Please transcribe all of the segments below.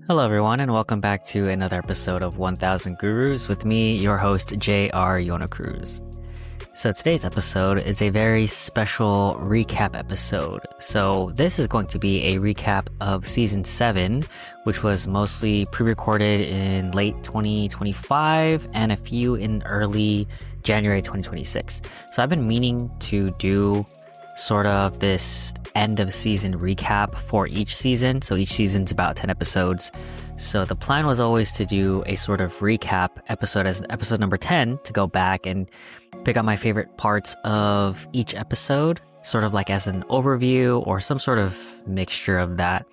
Hello, everyone, and welcome back to another episode of 1000 Gurus with me, your host, J.R. Yonocruz. So today's episode is a very special recap episode. So this is going to be a recap of Season 7, which was mostly pre-recorded in late 2025 and a few in early January 2026. So I've been meaning to do sort of this end of season recap for each season. So each season's about 10 episodes. So the plan was always to do a sort of recap episode as episode number 10 to go back and pick out my favorite parts of each episode, sort of like as an overview or some sort of mixture of that.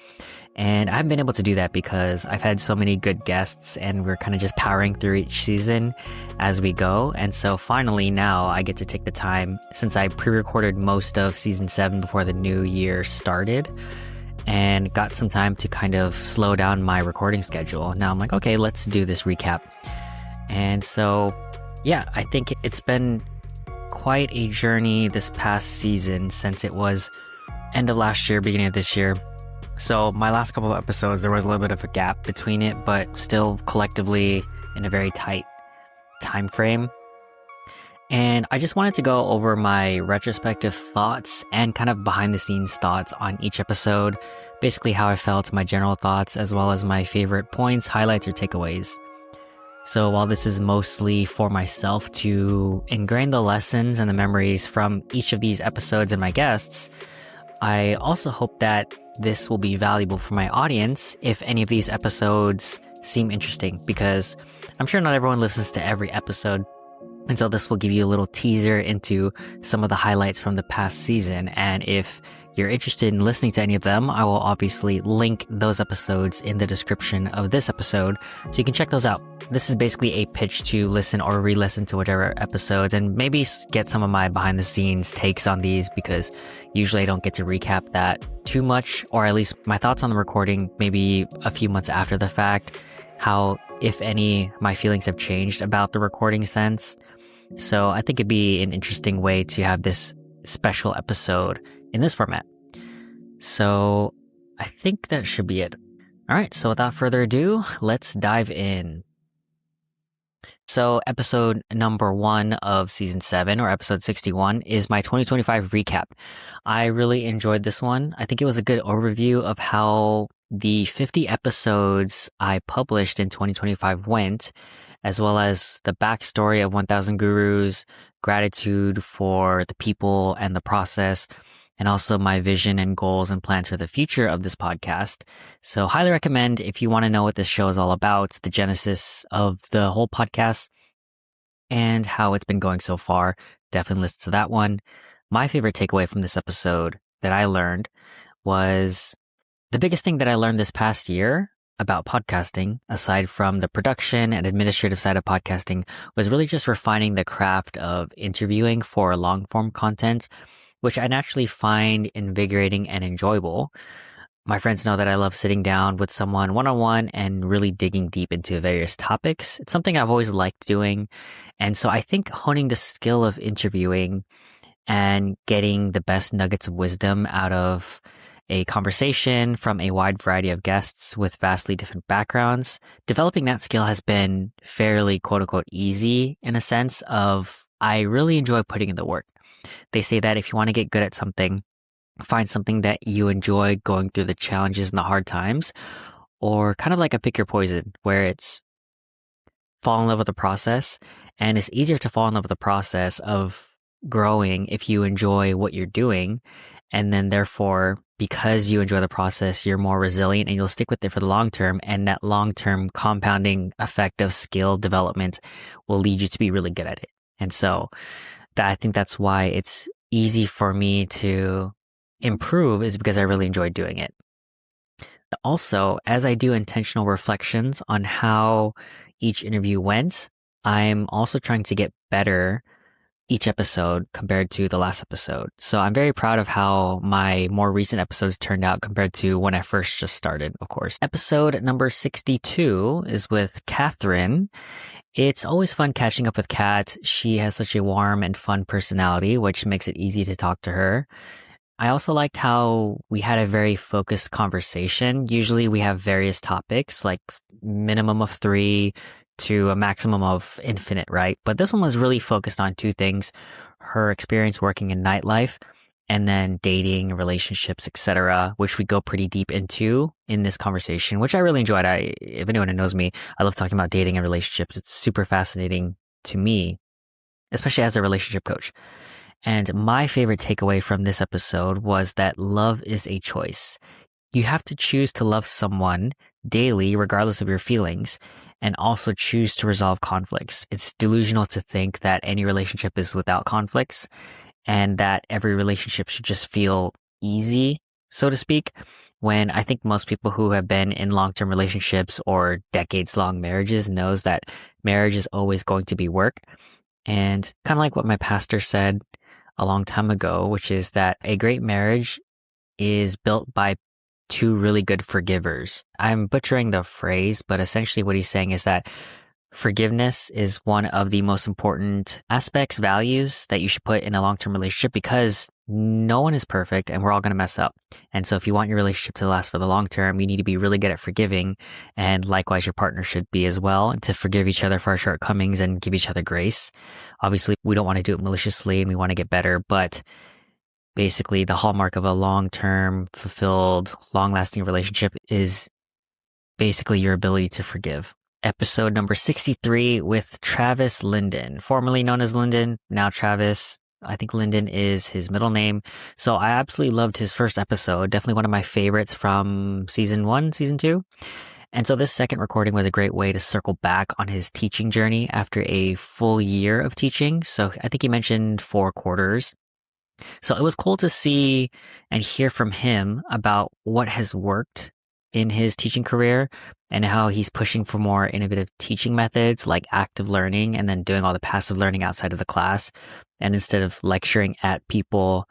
And I haven't been able to do that because I've had so many good guests and we're kind of just powering through each season as we go. And so finally now I get to take the time, since I pre-recorded most of season 7 before the new year started and got some time to kind of slow down my recording schedule. Now I'm like, okay, let's do this recap. And so, yeah, I think it's been quite a journey this past season since it was end of last year, beginning of this year. So my last couple of episodes, there was a little bit of a gap between it, but still collectively in a very tight time frame. And I just wanted to go over my retrospective thoughts and kind of behind the scenes thoughts on each episode, basically how I felt, my general thoughts, as well as my favorite points, highlights, or takeaways. So while this is mostly for myself to ingrain the lessons and the memories from each of these episodes and my guests, I also hope that this will be valuable for my audience if any of these episodes seem interesting, because I'm sure not everyone listens to every episode. And so this will give you a little teaser into some of the highlights from the past season. And if you're interested in listening to any of them, I will obviously link those episodes in the description of this episode, so you can check those out. This is basically a pitch to listen or re-listen to whichever episodes and maybe get some of my behind the scenes takes on these, because usually I don't get to recap that too much, or at least my thoughts on the recording maybe a few months after the fact, how, if any, my feelings have changed about the recording sense. So I think it'd be an interesting way to have this special episode in this format. So I think that should be it. All right, so without further ado, let's dive in. So episode number 1 of season 7, or episode 61, is my 2025 recap. I really enjoyed this one. I think it was a good overview of how the 50 episodes I published in 2025 went, as well as the backstory of 1000 Gurus, gratitude for the people and the process, and also my vision and goals and plans for the future of this podcast. So highly recommend, if you want to know what this show is all about, the genesis of the whole podcast and how it's been going so far, definitely listen to that one. My favorite takeaway from this episode that I learned was the biggest thing that I learned this past year about podcasting, aside from the production and administrative side of podcasting, was really just refining the craft of interviewing for long form content, which I naturally find invigorating and enjoyable. My friends know that I love sitting down with someone one-on-one and really digging deep into various topics. It's something I've always liked doing. And so I think honing the skill of interviewing and getting the best nuggets of wisdom out of a conversation from a wide variety of guests with vastly different backgrounds, developing that skill has been fairly quote-unquote easy, in a sense of I really enjoy putting in the work. They say that if you want to get good at something, find something that you enjoy going through the challenges and the hard times, or kind of like a pick your poison, where it's fall in love with the process. And it's easier to fall in love with the process of growing if you enjoy what you're doing. And then therefore, because you enjoy the process, you're more resilient and you'll stick with it for the long term. And that long-term compounding effect of skill development will lead you to be really good at it. And so I think that's why it's easy for me to improve, is because I really enjoy doing it. Also, as I do intentional reflections on how each interview went, I'm also trying to get better each episode compared to the last episode. So I'm very proud of how my more recent episodes turned out compared to when I first just started, of course. Episode number 62 is with Catherine. It's always fun catching up with Kat. She has such a warm and fun personality, which makes it easy to talk to her. I also liked how we had a very focused conversation. Usually we have various topics, like minimum of 3 to a maximum of infinite, right? But this one was really focused on 2 things: her experience working in nightlife and then dating, relationships, etc., which we go pretty deep into in this conversation, which I really enjoyed. If anyone who knows me, I love talking about dating and relationships. It's super fascinating to me, especially as a relationship coach. And my favorite takeaway from this episode was that love is a choice. You have to choose to love someone daily, regardless of your feelings, and also choose to resolve conflicts. It's delusional to think that any relationship is without conflicts and that every relationship should just feel easy, so to speak, when I think most people who have been in long-term relationships or decades-long marriages knows that marriage is always going to be work. And kind of like what my pastor said a long time ago, which is that a great marriage is built by 2 really good forgivers. I'm butchering the phrase, but essentially what he's saying is that forgiveness is one of the most important aspects, values that you should put in a long-term relationship, because no one is perfect and we're all going to mess up. And so if you want your relationship to last for the long term, you need to be really good at forgiving, and likewise your partner should be as well, and to forgive each other for our shortcomings and give each other grace. Obviously, we don't want to do it maliciously and we want to get better, but basically the hallmark of a long-term, fulfilled, long-lasting relationship is basically your ability to forgive. Episode number 63 with Travis Linden, formerly known as Linden, now Travis. I think Linden is his middle name. So I absolutely loved his first episode. Definitely one of my favorites from season 1, season 2. And so this second recording was a great way to circle back on his teaching journey after a full year of teaching. So I think he mentioned 4 quarters. So it was cool to see and hear from him about what has worked in his teaching career and how he's pushing for more innovative teaching methods like active learning and then doing all the passive learning outside of the class. And instead of lecturing at people,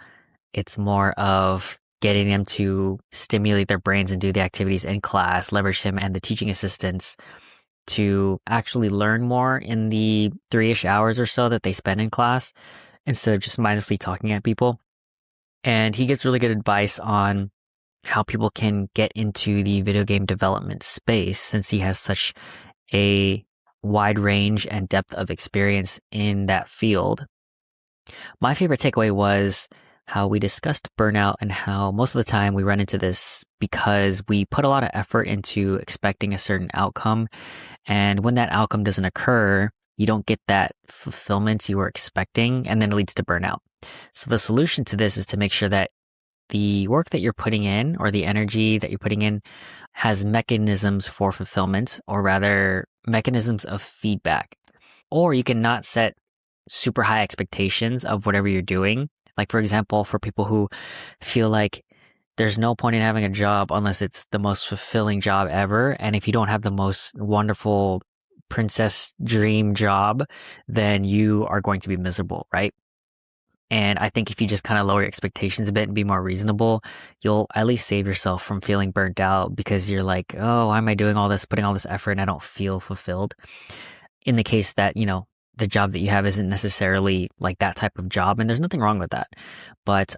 it's more of getting them to stimulate their brains and do the activities in class, leverage him and the teaching assistants to actually learn more in the 3-ish hours or so that they spend in class instead of just mindlessly talking at people. And he gives really good advice on how people can get into the video game development space, since he has such a wide range and depth of experience in that field. My favorite takeaway was how we discussed burnout and how most of the time we run into this because we put a lot of effort into expecting a certain outcome. And when that outcome doesn't occur, you don't get that fulfillment you were expecting, and then it leads to burnout. So the solution to this is to make sure that the work that you're putting in, or the energy that you're putting in, has mechanisms for fulfillment, or rather mechanisms of feedback. Or you can not set super high expectations of whatever you're doing. Like, for example, for people who feel like there's no point in having a job unless it's the most fulfilling job ever. And if you don't have the most wonderful princess dream job, then you are going to be miserable, right? And I think if you just kind of lower your expectations a bit and be more reasonable, you'll at least save yourself from feeling burnt out because you're like, oh, why am I doing all this, putting all this effort, and I don't feel fulfilled? In the case that, the job that you have isn't necessarily like that type of job, and there's nothing wrong with that. But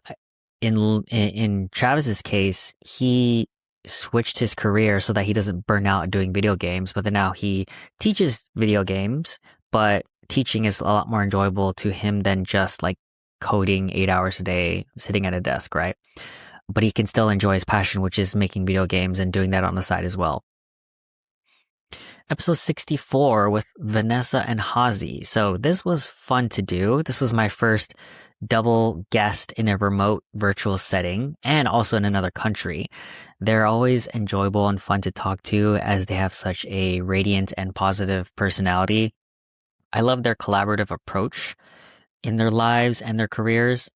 in Travis's case, he switched his career so that he doesn't burn out doing video games, but then now he teaches video games, but teaching is a lot more enjoyable to him than just like coding 8 hours a day, sitting at a desk, right? But he can still enjoy his passion, which is making video games and doing that on the side as well. Episode 64 with Vanessa and Hazi. So this was fun to do. This was my first double guest in a remote virtual setting and also in another country. They're always enjoyable and fun to talk to as they have such a radiant and positive personality. I love their collaborative approach in their lives and their careers.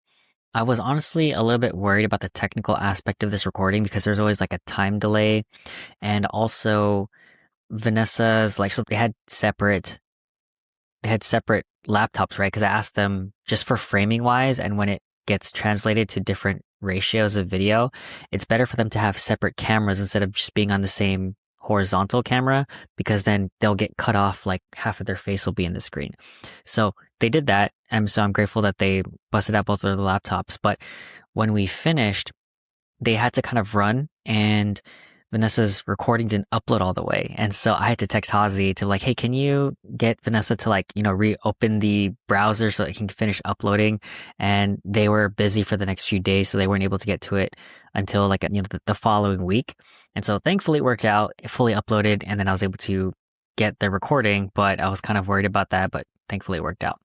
I was honestly a little bit worried about the technical aspect of this recording because there's always like a time delay, and also Vanessa's so they had separate laptops, right? Because I asked them just for framing wise, and when it gets translated to different ratios of video, it's better for them to have separate cameras instead of just being on the same horizontal camera, because then they'll get cut off, like half of their face will be in the screen. So they did that, And so I'm grateful that they busted out both of the laptops. But when we finished, they had to kind of run, and Vanessa's recording didn't upload all the way. And so I had to text Hazi to like, hey, can you get Vanessa to like, reopen the browser so it can finish uploading? And they were busy for the next few days, so they weren't able to get to it until like, the following week. And so thankfully it worked out, it fully uploaded, and then I was able to get the recording, but I was kind of worried about that, but thankfully it worked out.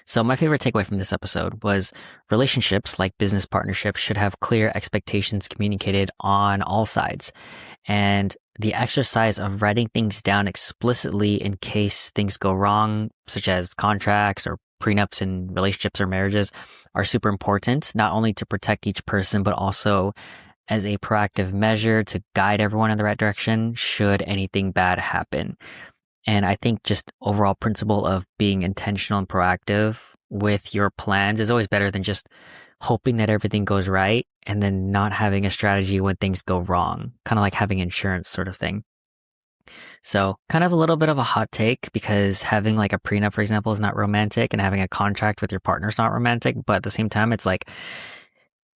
So my favorite takeaway from this episode was relationships, like business partnerships, should have clear expectations communicated on all sides. And the exercise of writing things down explicitly in case things go wrong, such as contracts or prenups in relationships or marriages, are super important, not only to protect each person, but also as a proactive measure to guide everyone in the right direction should anything bad happen. And I think just overall principle of being intentional and proactive with your plans is always better than just hoping that everything goes right and then not having a strategy when things go wrong, kind of like having insurance sort of thing. So kind of a little bit of a hot take, because having like a prenup, for example, is not romantic, and having a contract with your partner is not romantic. But at the same time, it's like,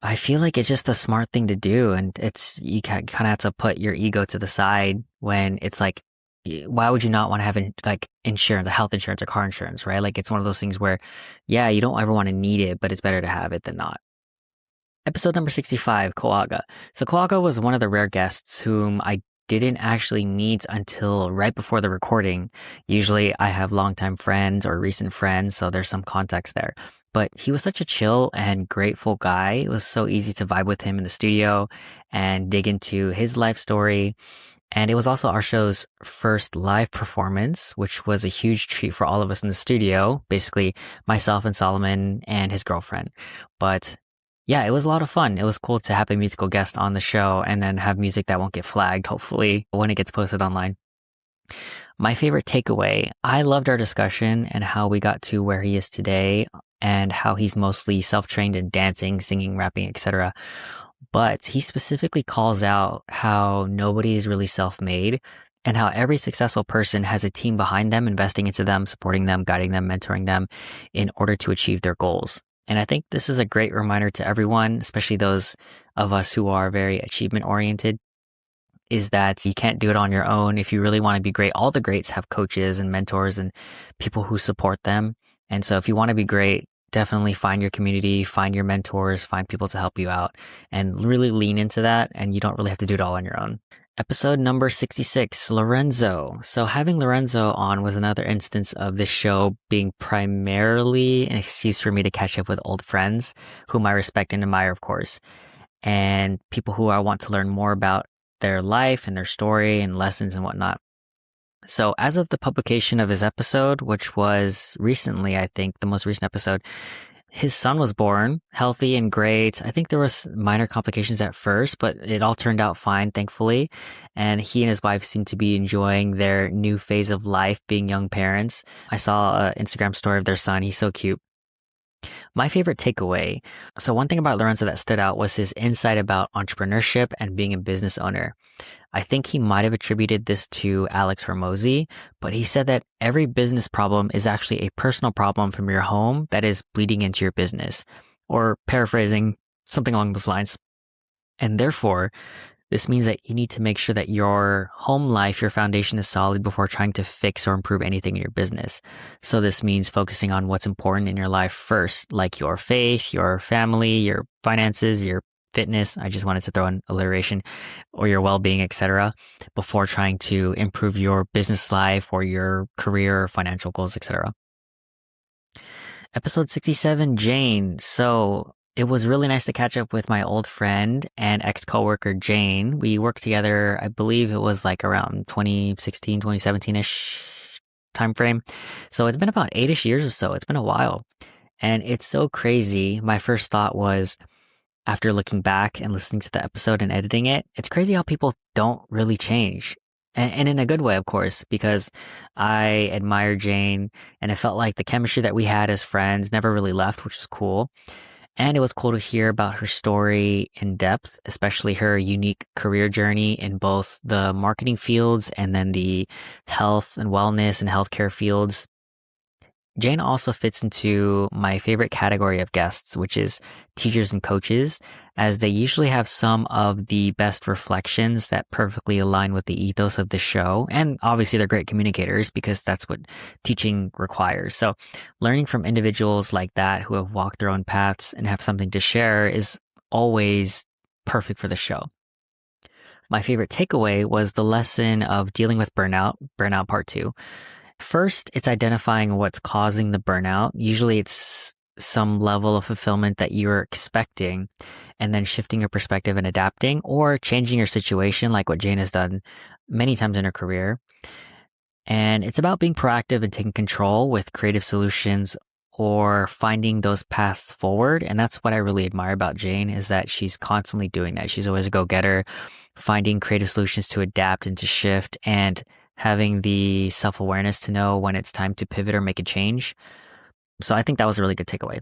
I feel like it's just a smart thing to do. And you kind of have to put your ego to the side when it's like, why would you not want to have like insurance, health insurance or car insurance, right? Like it's one of those things where, yeah, you don't ever want to need it, but it's better to have it than not. Episode number 65, Koaga. So Koaga was one of the rare guests whom I didn't actually meet until right before the recording. Usually I have longtime friends or recent friends, so there's some context there. But he was such a chill and grateful guy. It was so easy to vibe with him in the studio and dig into his life story. And it was also our show's first live performance, which was a huge treat for all of us in the studio, basically myself and Solomon and his girlfriend. But yeah, it was a lot of fun. It was cool to have a musical guest on the show and then have music that won't get flagged, hopefully, when it gets posted online. My favorite takeaway, I loved our discussion and how we got to where he is today and how he's mostly self-trained in dancing, singing, rapping, etc. But he specifically calls out how nobody is really self-made and how every successful person has a team behind them, investing into them, supporting them, guiding them, mentoring them in order to achieve their goals. And I think this is a great reminder to everyone, especially those of us who are very achievement-oriented, is that you can't do it on your own. If you really want to be great, all the greats have coaches and mentors and people who support them. And so if you want to be great, definitely find your community, find your mentors, find people to help you out, and really lean into that. And you don't really have to do it all on your own. Episode number 66, Lorenzo. So having Lorenzo on was another instance of this show being primarily an excuse for me to catch up with old friends, whom I respect and admire, of course, and people who I want to learn more about their life and their story and lessons and whatnot. So as of the publication of his episode, which was recently, I think, the most recent episode, his son was born, healthy and great. I think there was minor complications at first, but it all turned out fine, thankfully. And he and his wife seem to be enjoying their new phase of life, being young parents. I saw an Instagram story of their son. He's so cute. My favorite takeaway. So one thing about Lorenzo that stood out was his insight about entrepreneurship and being a business owner. I think he might have attributed this to Alex Hormozy, but he said that every business problem is actually a personal problem from your home that is bleeding into your business, or paraphrasing, something along those lines. And therefore, this means that you need to make sure that your home life, your foundation is solid before trying to fix or improve anything in your business. So this means focusing on what's important in your life first, like your faith, your family, your finances, your fitness. I just wanted to throw in alliteration, or your well-being, etc., before trying to improve your business life or your career or financial goals, etc. Episode 67, Jane. So it was really nice to catch up with my old friend and ex-coworker, Jane. We worked together, I believe it was like around 2016, 2017-ish time frame. So it's been about 8-ish years or so. It's been a while. And it's so crazy. My first thought was, after looking back and listening to the episode and editing it, it's crazy how people don't really change. And in a good way, of course, because I admire Jane and it felt like the chemistry that we had as friends never really left, which is cool. And it was cool to hear about her story in depth, especially her unique career journey in both the marketing fields and then the health and wellness and healthcare fields. Jane also fits into my favorite category of guests, which is teachers and coaches, as they usually have some of the best reflections that perfectly align with the ethos of the show. And obviously they're great communicators because that's what teaching requires. So learning from individuals like that who have walked their own paths and have something to share is always perfect for the show. My favorite takeaway was the lesson of dealing with burnout part 2. First, it's identifying what's causing the burnout. Usually it's some level of fulfillment that you're expecting, and then shifting your perspective and adapting or changing your situation, like what Jane has done many times in her career. And it's about being proactive and taking control with creative solutions or finding those paths forward. And that's what I really admire about Jane, is that she's constantly doing that. She's always a go-getter, finding creative solutions to adapt and to shift, and having the self-awareness to know when it's time to pivot or make a change. So I think that was a really good takeaway.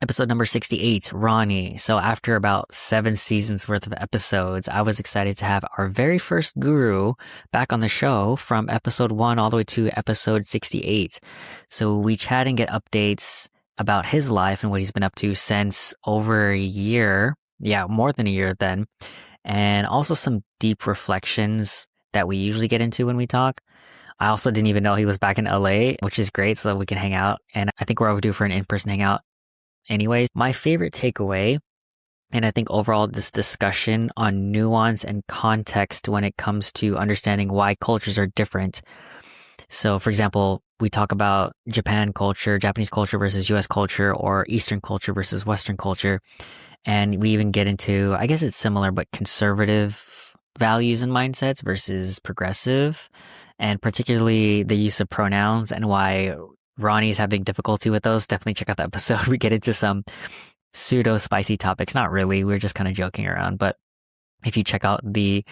Episode number 68, Rani. So after about 7 seasons worth of episodes, I was excited to have our very first guru back on the show from episode 1 all the way to episode 68. So we chat and get updates about his life and what he's been up to since over a year. Yeah, more than a year then. And also some deep reflections that we usually get into when we talk. I also didn't even know he was back in LA, which is great, so that we can hang out. And I think we're overdue for an in-person hangout anyways. My favorite takeaway, and I think overall this discussion on nuance and context when it comes to understanding why cultures are different. So for example, we talk about Japanese culture versus US culture, or Eastern culture versus Western culture. And we even get into, I guess it's similar, but conservative values and mindsets versus progressive, and particularly the use of pronouns and why Ronnie's having difficulty with those. Definitely check out that episode. We get into some pseudo spicy topics. Not really. We're just kind of joking around. But if you check out the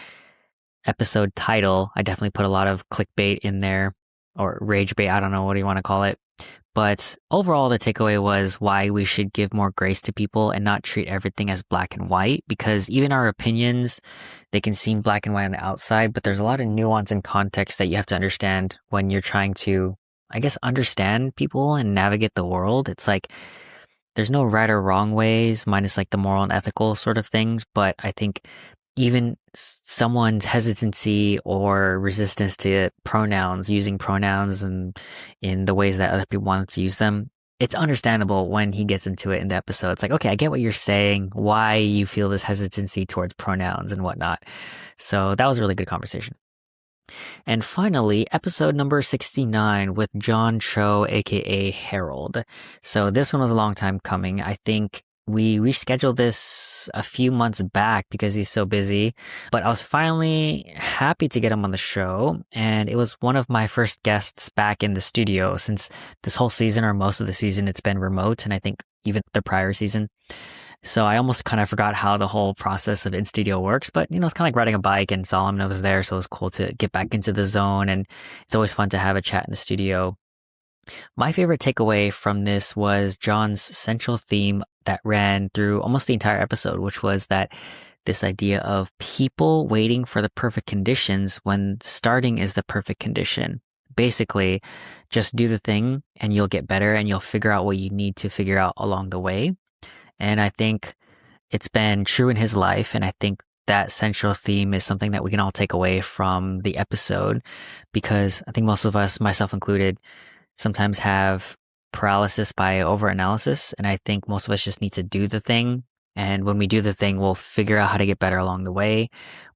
episode title, I definitely put a lot of clickbait in there, or rage bait. I don't know what do you want to call it. But overall, the takeaway was why we should give more grace to people and not treat everything as black and white, because even our opinions, they can seem black and white on the outside, but there's a lot of nuance and context that you have to understand when you're trying to, I guess, understand people and navigate the world. It's like there's no right or wrong ways, minus like the moral and ethical sort of things. But I think even someone's hesitancy or resistance to pronouns, using pronouns and in the ways that other people want to use them, it's understandable when he gets into it in the episode. It's like, okay, I get what you're saying, why you feel this hesitancy towards pronouns and whatnot. So that was a really good conversation. And finally, episode number 69 with John Cho, aka Harold. So this one was a long time coming. I think we rescheduled this a few months back because he's so busy, but I was finally happy to get him on the show. And it was one of my first guests back in the studio, since this whole season, or most of the season, it's been remote. And I think even the prior season. So I almost kind of forgot how the whole process of in-studio works, but it's kind of like riding a bike, and Solomon was there. So it was cool to get back into the zone, and it's always fun to have a chat in the studio. My favorite takeaway from this was John's central theme that ran through almost the entire episode, which was that this idea of people waiting for the perfect conditions when starting is the perfect condition. Basically, just do the thing and you'll get better, and you'll figure out what you need to figure out along the way. And I think it's been true in his life, and I think that central theme is something that we can all take away from the episode, because I think most of us, myself included, sometimes have paralysis by overanalysis, and I think most of us just need to do the thing, and when we do the thing, we'll figure out how to get better along the way.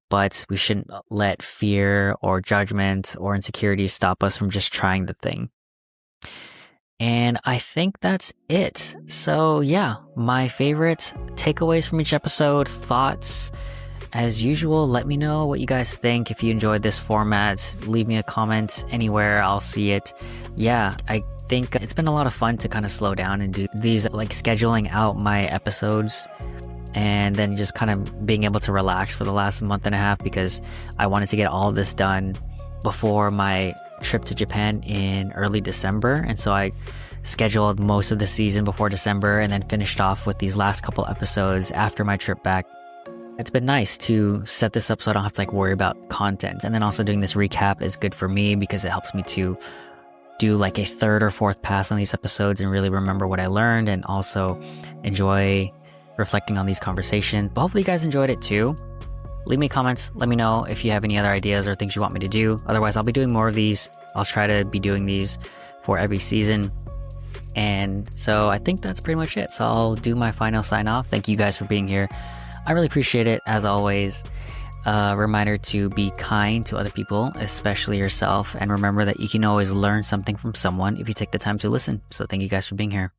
But we shouldn't let fear or judgment or insecurity stop us from just trying the thing. And I think that's it. So yeah, my favorite takeaways from each episode, thoughts. As usual, let me know what you guys think. If you enjoyed this format, leave me a comment anywhere. I'll see it. Yeah, I think it's been a lot of fun to kind of slow down and do these, like scheduling out my episodes, and then just kind of being able to relax for the last month and a half, because I wanted to get all of this done before my trip to Japan in early December. And so I scheduled most of the season before December, and then finished off with these last couple episodes after my trip back. It's been nice to set this up so I don't have to worry about content. And then also doing this recap is good for me, because it helps me to do like a third or fourth pass on these episodes and really remember what I learned, and also enjoy reflecting on these conversations. But hopefully you guys enjoyed it too. Leave me comments. Let me know if you have any other ideas or things you want me to do. Otherwise, I'll be doing more of these. I'll try to be doing these for every season. And so I think that's pretty much it. So I'll do my final sign off. Thank you guys for being here. I really appreciate it, as always. Reminder to be kind to other people, especially yourself. And remember that you can always learn something from someone if you take the time to listen. So thank you guys for being here.